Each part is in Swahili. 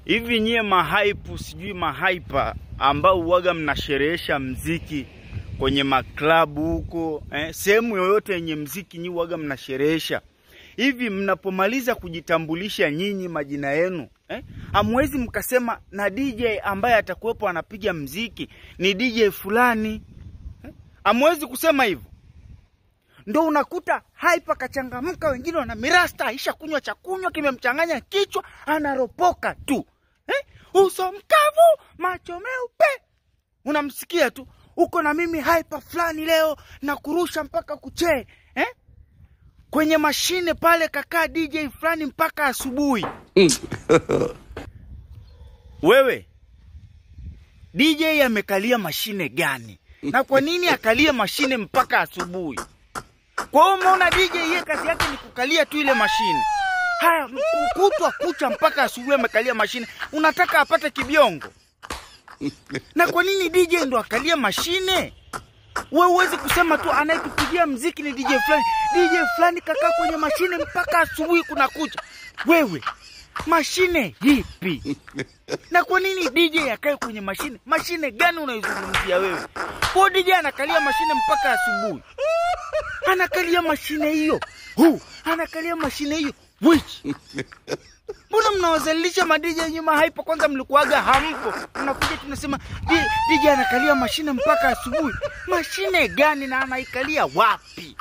Hivi nyie mahaipu, sijui mahaipa ambao uwaga mnasherehesha mziki kwenye maklabu huko, sehemu yoyote yenye mziki nyie uwaga mnasherehesha. Hivi mnapomaliza kujitambulisha nyinyi majina yenu, hamwezi mkasema na DJ ambaye atakuwepo anapiga mziki ni DJ fulani? Hamwezi kusema hivyo. Ndo unakuta hyper kachangamka, wengine wana mirasta, aisha kunywa chakunywa kimemchanganya kichwa, anaropoka tu. Uso mkavu, macho meupe. Unamsikia tu, uko na mimi hyper fulani leo na kurusha mpaka kuche. Kwenye mashine pale kakaa DJ fulani mpaka asubuhi. Wewe, DJ amekalia mashine gani? Na kwa nini akalia mashine mpaka asubuhi? Kwa hiyo umeona DJ yeye kazi yake ni kukalia tu ile mashine. Haya, kutwa kucha mpaka asubuhi amekalia mashine. Unataka apate kibiongo? Na kwa nini DJ ndo akalia mashine? Wewe huwezi kusema tu anayetupigia mziki ni DJ fulani. DJ fulani kakaa kwenye mashine mpaka asubuhi kuna kucha. Wewe, mashine ipi? Na kwa nini DJ akae kwenye mashine? Mashine gani unaizungumzia wewe? Kwa DJ anakalia mashine mpaka asubuhi. Anakalia mashine hiyo. Anakalia mashine hiyo. Which? Mbona mnawazalisha ma-DJ nyuma haipo? Kwanza mlikuaga hampo. Unakuja tunasema DJ anakalia mashine mpaka asubuhi. Mashine gani na anaikalia wapi?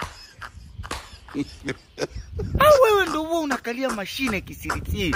Au wewe ndio unakalia mashine kisirisiri?